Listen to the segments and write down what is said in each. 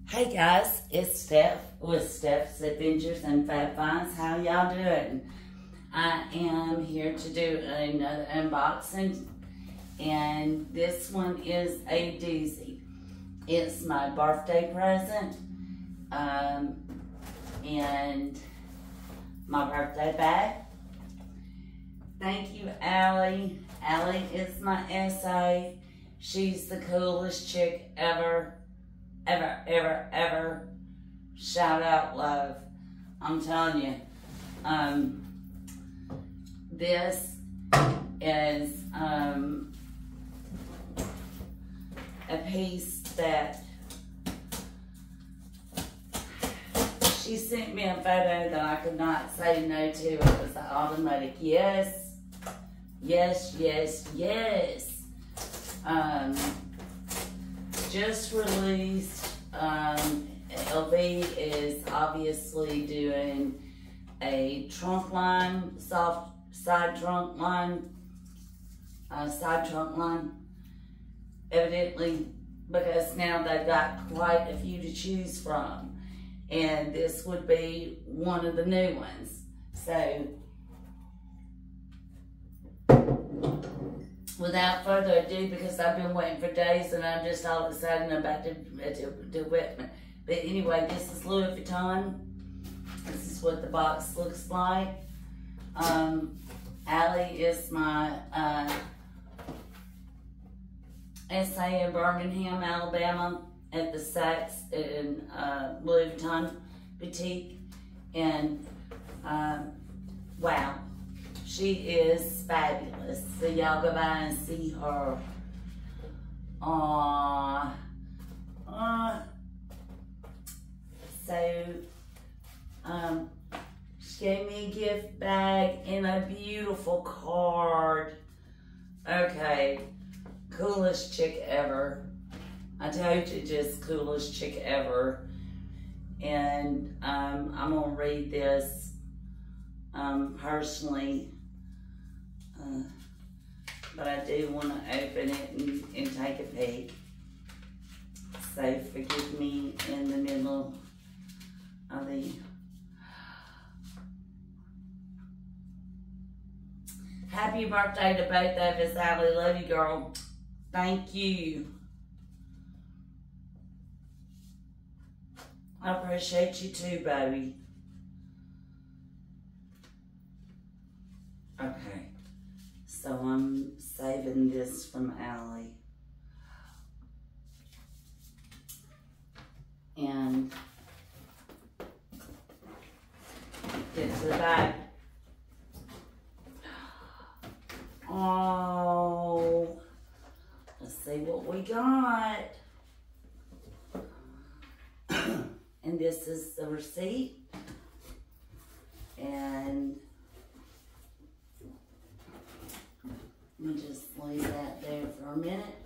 Hey guys, it's Steph with Steph's Adventures and Fab Finds. How y'all doing? I am here to do another unboxing, and this one is a doozy. It's my birthday present, and my birthday bag. Thank you, Allie. Allie is my SA. She's the coolest chick ever. Ever. Shout out, love. I'm telling you. This is a piece that she sent me a photo that I could not say no to. It was an automatic yes. Just released. LV is obviously doing a trunk line, soft side trunk line, evidently, because now they've got quite a few to choose from, and this would be one of the new ones. So without further ado, because I've been waiting for days and I'm just all of a sudden about to wet me. But anyway, this is Louis Vuitton. This is what the box looks like. Allie is my SA in Birmingham, Alabama at the Saks in Louis Vuitton boutique. And wow. She is fabulous. So y'all go by and see her. She gave me a gift bag and a beautiful card. Okay, coolest chick ever. I told you, just coolest chick ever. And I'm gonna read this personally. But I do want to open it and take a peek. So forgive me in the middle of the... Happy birthday to both of us, Allie. Love you, girl. Thank you. I appreciate you too, baby. Okay. So I'm saving this from Allie. And get to the bag. Oh, let's see what we got. And this is the receipt. And let me just leave that there for a minute.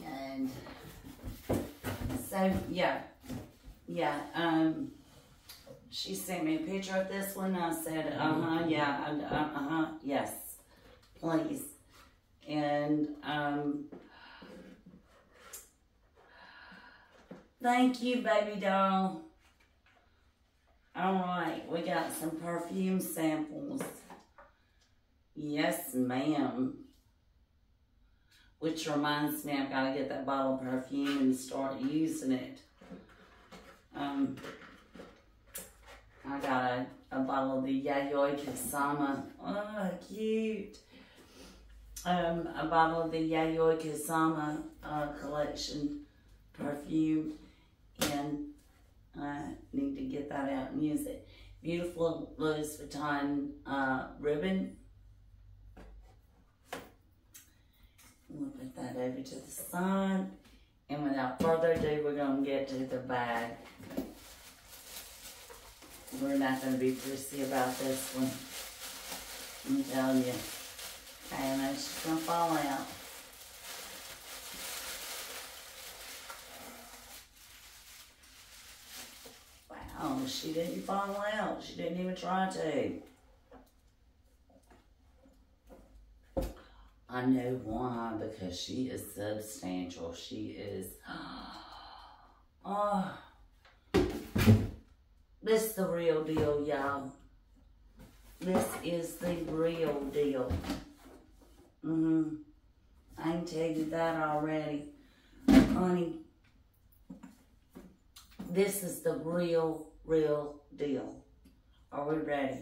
And so, she sent me a picture of this one. I said, yes, please. And, thank you, baby doll. All right, we got some perfume samples. Yes, ma'am. Which reminds me, I've got to get that bottle of perfume and start using it. I got a bottle of the Yayoi Kusama. Oh, cute. A bottle of the Yayoi Kusama collection perfume. And I need to get that out and use it. Beautiful Louis Vuitton ribbon. We'll put that over to the side. And without further ado, we're going to get to the bag. We're not going to be prissy about this one. I'm telling you. I know she's going to fall out. Wow, she didn't fall out. She didn't even try to. I know why, because she is substantial. She is, oh, this is the real deal, y'all. This is the real deal. I can tell you that already. Honey, this is the real deal. Are we ready?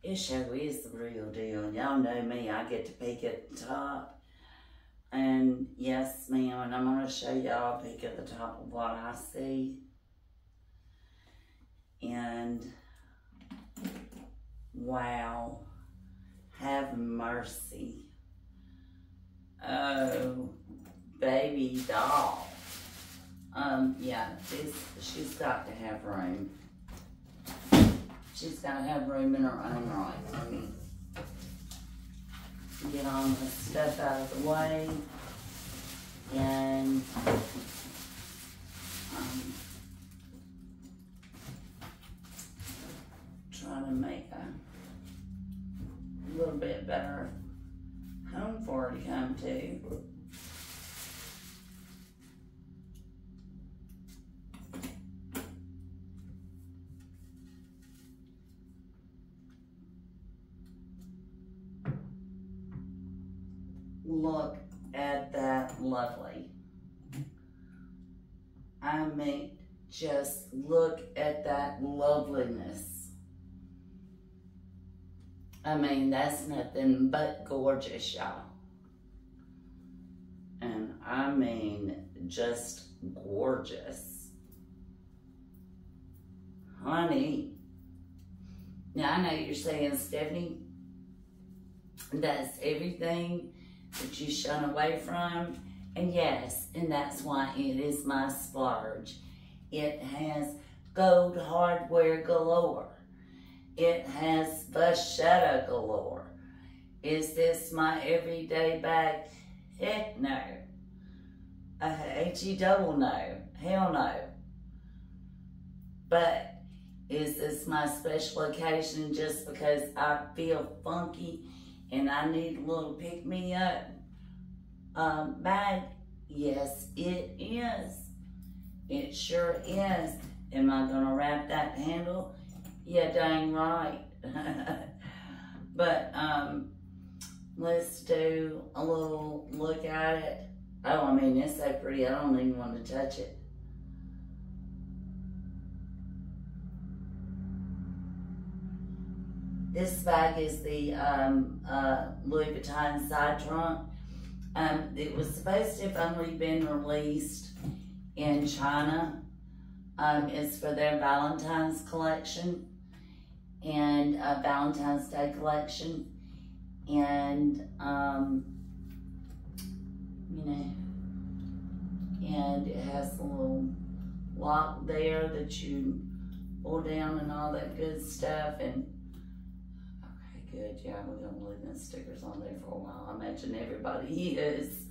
It sure is the real deal. Y'all know me, I get to peek at the top. And yes, ma'am, and I'm going to show y'all a peek at the top of what I see. And wow, have mercy. Oh, baby doll. Yeah, she's got to have room. She's got to have room in her own right. Let me get all the stuff out of the way. And try to make a little bit better home for her to come to. Look at that lovely. I mean, just look at that loveliness. I mean, that's nothing but gorgeous, y'all. And I mean, just gorgeous. Honey. Now, I know you're saying, Stephanie, that's everything that you shun away from. And yes, and that's why it is my splurge. It has gold hardware galore. It has vachetta galore. Is this my everyday bag? Heck no. H-E double no. Hell no. But is this my special occasion just because I feel funky and I need a little pick-me-up bag? Yes, it is. It sure is. Am I gonna wrap that handle? Yeah, dang right. But let's do a little look at it. Oh, I mean, it's so pretty, I don't even want to touch it. This bag is the Louis Vuitton side trunk. It was supposed to have only been released in China. It's for their Valentine's collection and Valentine's Day collection. And, you know, and it has a little lock there that you pull down and all that good stuff. And good, yeah, we're gonna leave them stickers on there for a while. I imagine everybody is.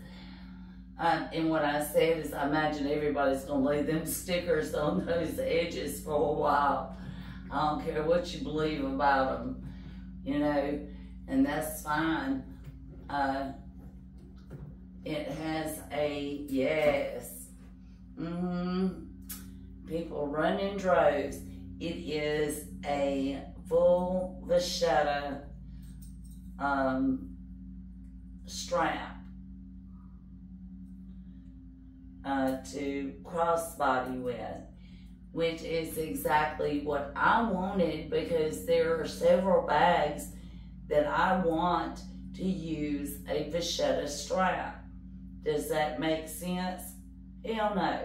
And what I said is, I imagine everybody's gonna leave them stickers on those edges for a while. I don't care what you believe about them, you know, and that's fine. It has a, yes, people run in droves. It is a full vachetta strap to crossbody with, which is exactly what I wanted, because there are several bags that I want to use a vachetta strap. Does that make sense? Hell no.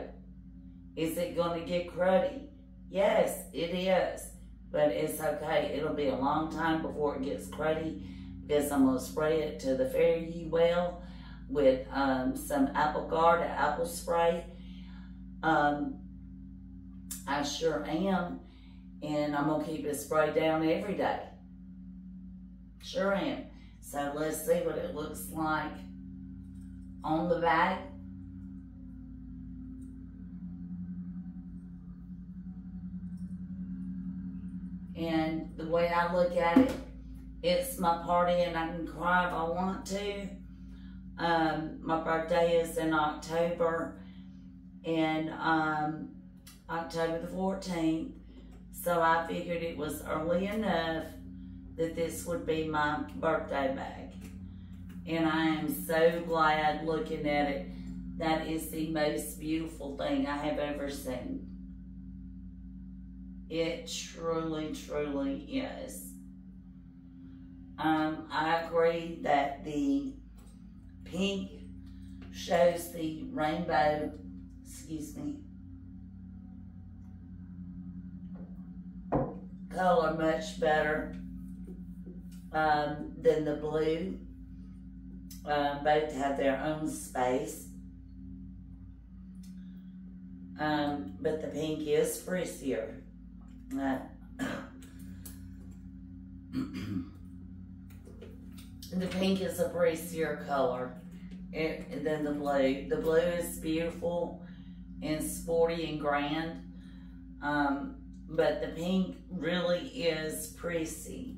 Is it going to get cruddy? Yes, it is. But it's okay. It'll be a long time before it gets cruddy, because I'm going to spray it to the fare ye well with some apple guard, apple spray. I sure am. And I'm going to keep it sprayed down every day. Sure am. So let's see what it looks like on the bag. And the way I look at it, it's my party and I can cry if I want to. My birthday is in October, and October the 14th. So I figured it was early enough that this would be my birthday bag. And I am so glad looking at it. That is the most beautiful thing I have ever seen. It truly, truly is. I agree that the pink shows the rainbow, color much better than the blue. Both have their own space. But the pink is prettier. The pink is a prettier color than the blue. The blue is beautiful and sporty and grand. But the pink really is pretty.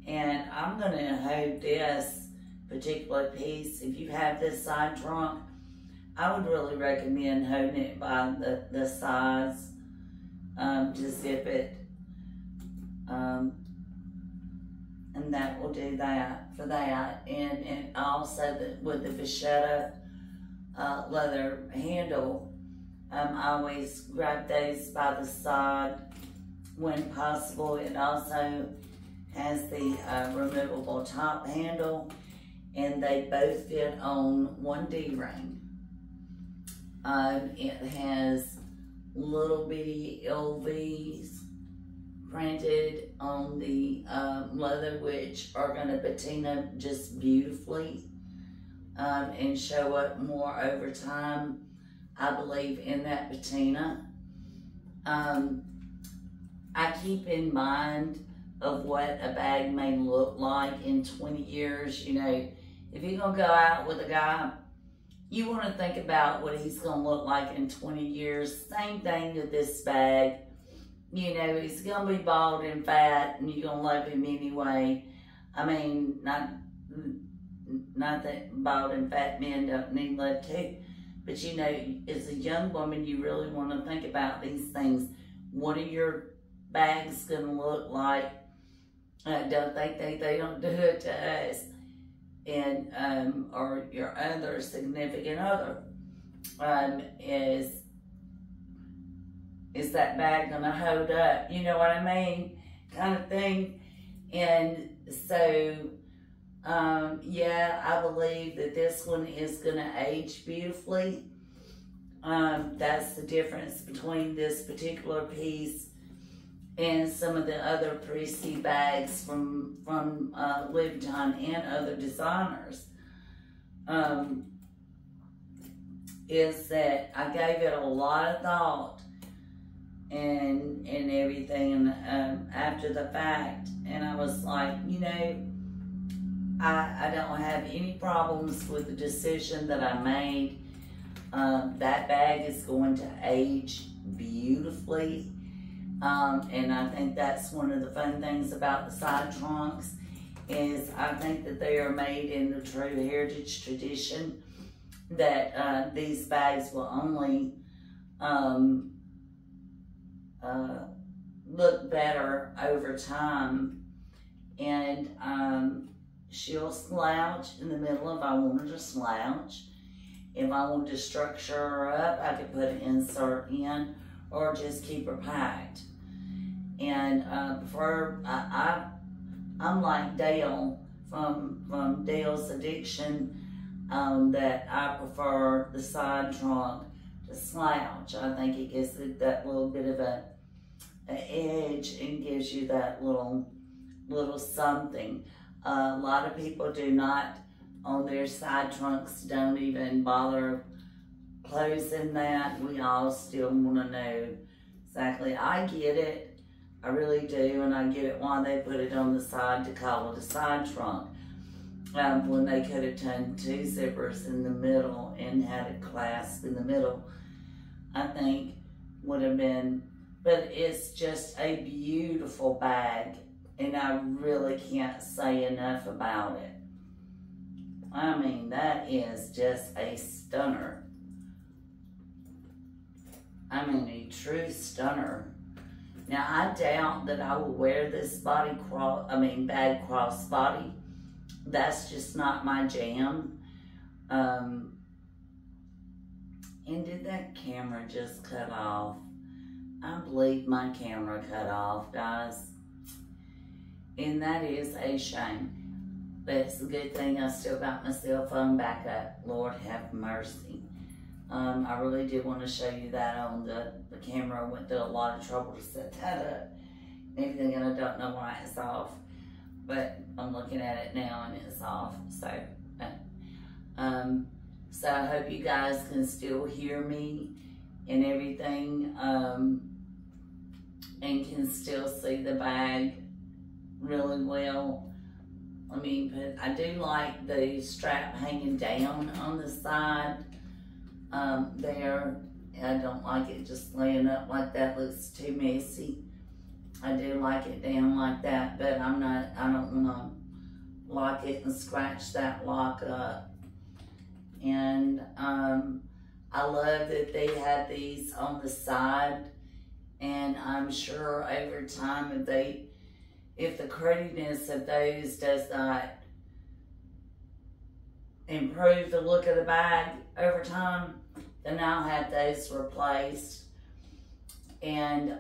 And I'm going to hold this particular piece. If you have this side trunk, I would really recommend holding it by the sides to zip it. And that will do that for that. And also with the vachetta leather handle, I always grab those by the side when possible. It also has the removable top handle, and they both fit on one D-ring. It has little bitty LVs printed on the leather, which are going to patina just beautifully and show up more over time, I believe, in that patina. I keep in mind of what a bag may look like in 20 years. You know, if you're going to go out with a guy, you want to think about what he's going to look like in 20 years. Same thing with this bag. You know, he's going to be bald and fat, and you're going to love him anyway. I mean, not that bald and fat men don't need love too, but you know, as a young woman, you really want to think about these things. What are your bags going to look like? Don't think they don't do it to us, and or your other significant other. Is that bag gonna hold up? You know what I mean? Kind of thing. And so, yeah, I believe that this one is gonna age beautifully. That's the difference between this particular piece and some of the other pretty bags from Vuitton and other designers. Is that I gave it a lot of thought and everything after the fact, and I was like, you know, I don't have any problems with the decision that I made. That bag is going to age beautifully, and I think that's one of the fun things about the side trunks, is I think that they are made in the true heritage tradition, that these bags will only look better over time. And she'll slouch in the middle if I wanted to slouch. If I wanted to structure her up, I could put an insert in or just keep her packed. And I'm like Dale from Dale's Addiction, that I prefer the side trunk to slouch. I think it gives it that little bit of an edge and gives you that little something. A lot of people do not, on their side trunks, don't even bother closing that. We all still want to know exactly. I get it, I really do, and I get it why they put it on the side to call it a side trunk, when they could have done two zippers in the middle and had it clasped in the middle. I think would have been but it's just a beautiful bag, and I really can't say enough about it. I mean, that is just a stunner. I mean, a true stunner. Now, I doubt that I will wear this bag crossbody. That's just not my jam. And did that camera just cut off? I believe my camera cut off, guys. And that is a shame. But it's a good thing I still got my cell phone back up. Lord have mercy. I really did want to show you that on the camera. I went through a lot of trouble to set that up and everything, and I don't know why it's off. But I'm looking at it now and it's off. So I hope you guys can still hear me and everything, and can still see the bag really well. I mean, but I do like the strap hanging down on the side there. I don't like it just laying up like that. Looks too messy. I do like it down like that, but I don't want to lock it and scratch that lock up. And I love that they had these on the side, and I'm sure over time, if the crudiness of those does not improve the look of the bag over time, then I'll have those replaced. And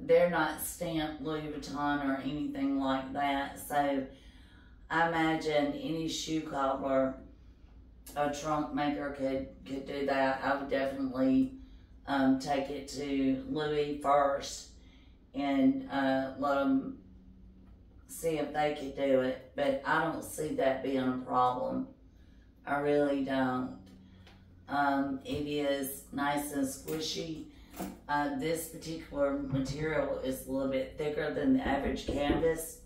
they're not stamped Louis Vuitton or anything like that. So I imagine any shoe cobbler, a trunk maker could do that. I would definitely take it to Louis first and let them see if they could do it. But I don't see that being a problem. I really don't. It is nice and squishy. This particular material is a little bit thicker than the average canvas,